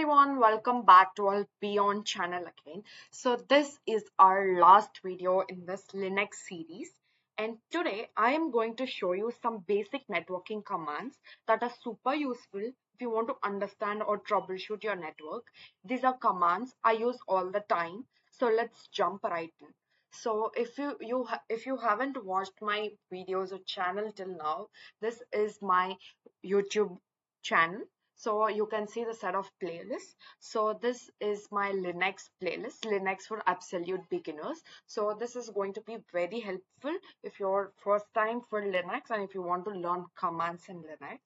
everyone, welcome back to our Beyond channel again. So this is our last video in this Linux series, and today I am going to show you some basic networking commands that are super useful if you want to understand or troubleshoot your network. These are commands I use all the time. So let's jump right in. So if you haven't watched my videos or channel till now, this is my YouTube channel, so you can see the set of playlists. So this is my Linux playlist, Linux for absolute beginners. So this is going to be very helpful if you're first time for Linux and if you want to learn commands in Linux.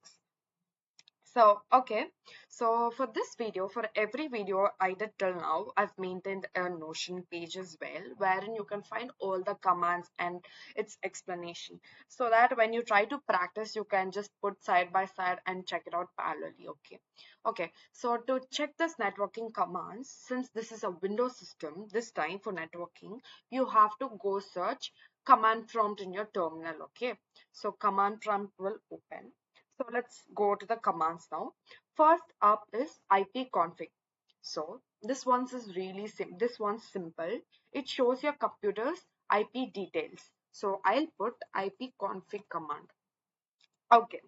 So, okay, so for this video, for every video I did till now, I've maintained a Notion page as well, wherein you can find all the commands and its explanation, so that when you try to practice, you can just put side by side and check it out parallelly. Okay, so to check this networking commands, since this is a Windows system, this time for networking, you have to go search command prompt in your terminal. Okay, so command prompt will open. So let's go to the commands now. First up is ipconfig. So this one's is really this one's simple. It shows your computer's IP details. So I'll put ipconfig command. Okay.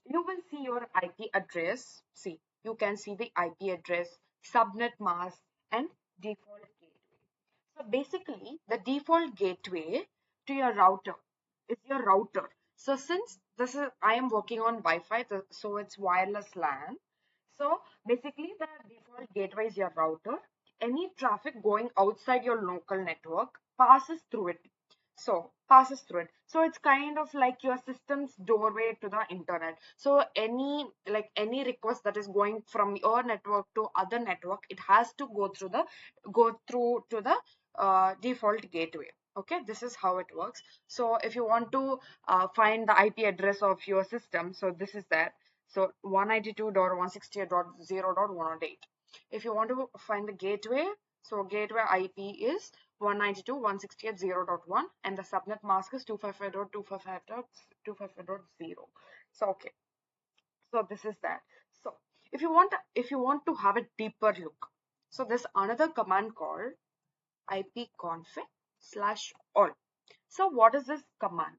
You will see your IP address. See, you can see the IP address, subnet mask, and default gateway. So basically, the default gateway to your router is your router. So since this is, I am working on Wi-Fi, so it's wireless LAN. So basically, the default gateway is your router. Any traffic going outside your local network passes through it. So it's kind of like your system's doorway to the internet. So any request that is going from your network to other network, it has to go through to the default gateway. Okay, this is how it works. So if you want to find the IP address of your system, so this is that. So 192.168.0.108. If you want to find the gateway, so gateway IP is 192.168.0.1 and the subnet mask is 255.255.255.0. So okay, so this is that. So if you want to have a deeper look, so there's another command called ipconfig/all. So what is this command?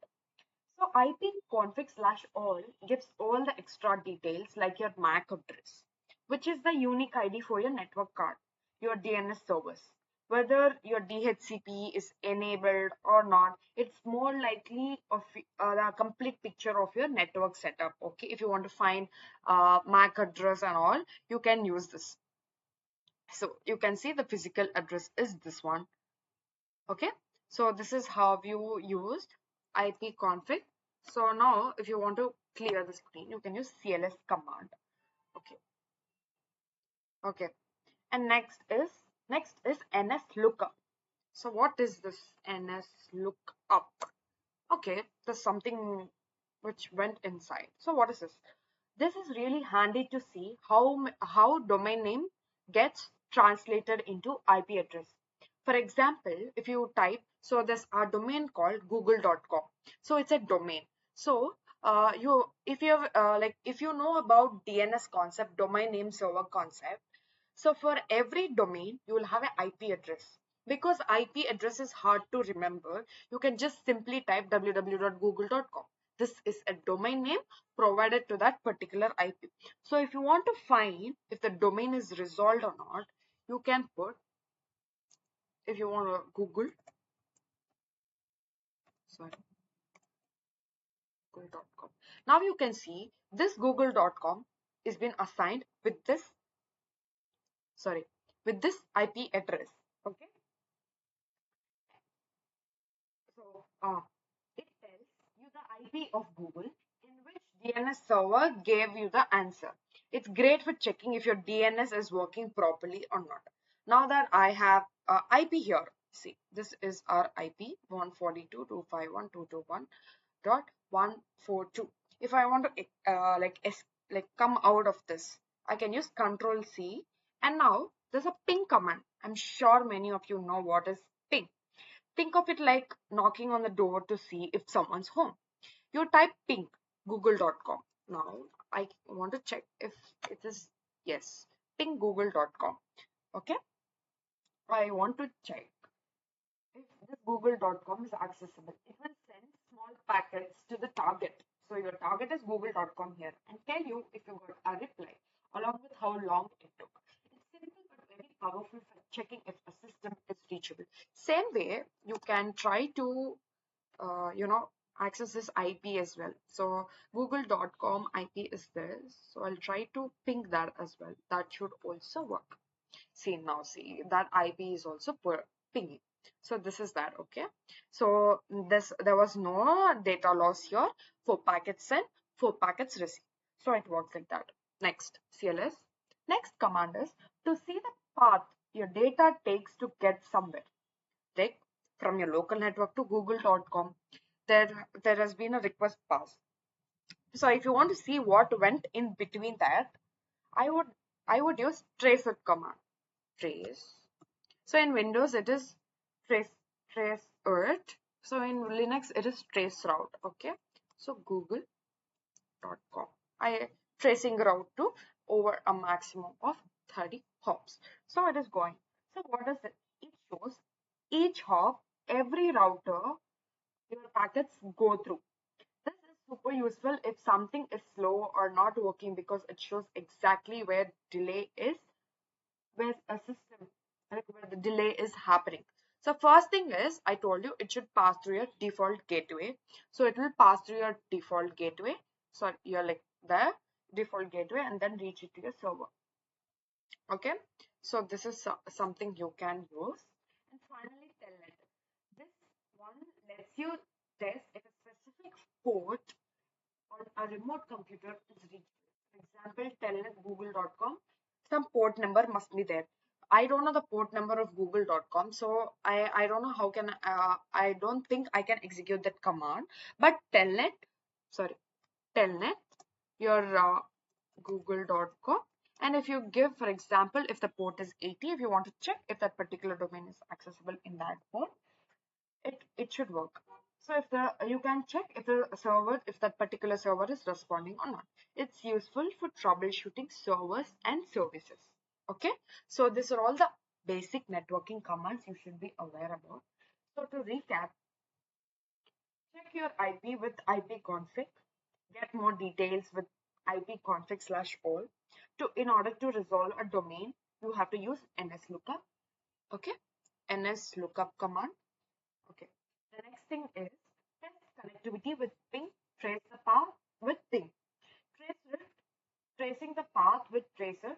So ipconfig/all gives all the extra details like your MAC address, which is the unique ID for your network card, your DNS service. Whether your DHCP is enabled or not, it's more likely of the complete picture of your network setup. Okay, if you want to find MAC address and all, you can use this. So you can see the physical address is this one. Okay, so this is how you used ipconfig. So now if you want to clear the screen, you can use cls command. Okay, and next is NSLookup. So what is this NSLookup? Okay, there's something which went inside. So what is this? This is really handy to see how domain name gets translated into IP address. For example, if you type, so there's a domain called google.com. So it's a domain. So if you know about DNS concept, domain name server concept, so for every domain, you will have an IP address. Because IP address is hard to remember, you can just simply type www.google.com. This is a domain name provided to that particular IP. So if you want to find if the domain is resolved or not, you can put, if you want to Google, sorry, google.com. Now you can see this google.com is been assigned with this IP address. Okay. So it tells you the IP of Google in which DNS server gave you the answer. It's great for checking if your DNS is working properly or not. Now that I have IP here, see, this is our IP 142.251.221.142. If I want to come out of this, I can use Control C, and now there's a ping command. I'm sure many of you know what is ping. Think of it like knocking on the door to see if someone's home. You type ping google.com. Now I want to check if it is yes. ping google.com. Okay, I want to check if this google.com is accessible. It will send small packets to the target. So your target is google.com here and tell you if you got a reply along with how long it took. It's simple but very powerful for checking if a system is reachable. Same way, you can try to access this IP as well. So google.com IP is this. So I'll try to ping that as well. That should also work. See that IP is also pinging. So this is that. Okay. So there was no data loss here. 4 packets sent, 4 packets received. So it works like that. Next, CLS. Next command is to see the path your data takes to get somewhere. Take from your local network to google.com. There has been a request pass. So if you want to see what went in between that, I would I would use tracert command. Trace. So in Windows it is tracert. So in Linux it is traceroute. Okay. So google.com. I tracing route to over a maximum of 30 hops. So it is going. So what does it? It shows each hop, every router your packets go through. This is super useful if something is slow or not working because it shows exactly where delay is, where a system, like where the delay is happening. So first thing is, I told you it should pass through your default gateway. So it will pass through your default gateway. So you're like the default gateway and then reach it to your server. Okay. So this is something you can use. And finally, Telnet. This one lets you test if a specific port on a remote computer is reached. For example, Telnet google.com, some port number must be there. I don't know the port number of google.com, so I don't know how can I don't think I can execute that command. But Telnet, your google.com, and if you give, for example, if the port is 80, if you want to check if that particular domain is accessible in that port, it should work. So if the you can check if the server, if that particular server is responding or not. It's useful for troubleshooting servers and services. Okay, so these are all the basic networking commands you should be aware about. So to recap, check your IP with ipconfig, get more details with ipconfig/all. In order to resolve a domain, you have to use NSLookup. Okay, NSLookup command. Okay. The next thing is test connectivity with ping, trace the path with ping. Tracer, tracing the path with tracer.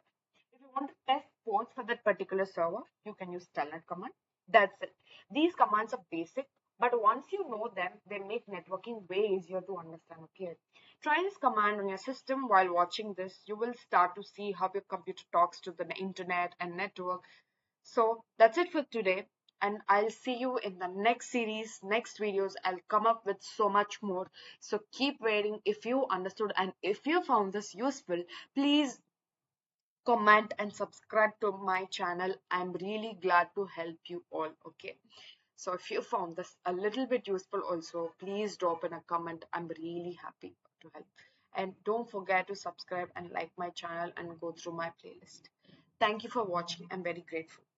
If you want to test ports for that particular server, you can use telnet command. That's it. These commands are basic, but once you know them, they make networking way easier to understand. Okay. Try this command on your system while watching this. You will start to see how your computer talks to the internet and network. So that's it for today. And I'll see you in the next series, next videos. I'll come up with so much more. So keep waiting. If you understood and if you found this useful, please comment and subscribe to my channel. I'm really glad to help you all. Okay. So if you found this a little bit useful also, please drop in a comment. I'm really happy to help. And don't forget to subscribe and like my channel and go through my playlist. Thank you for watching. I'm very grateful.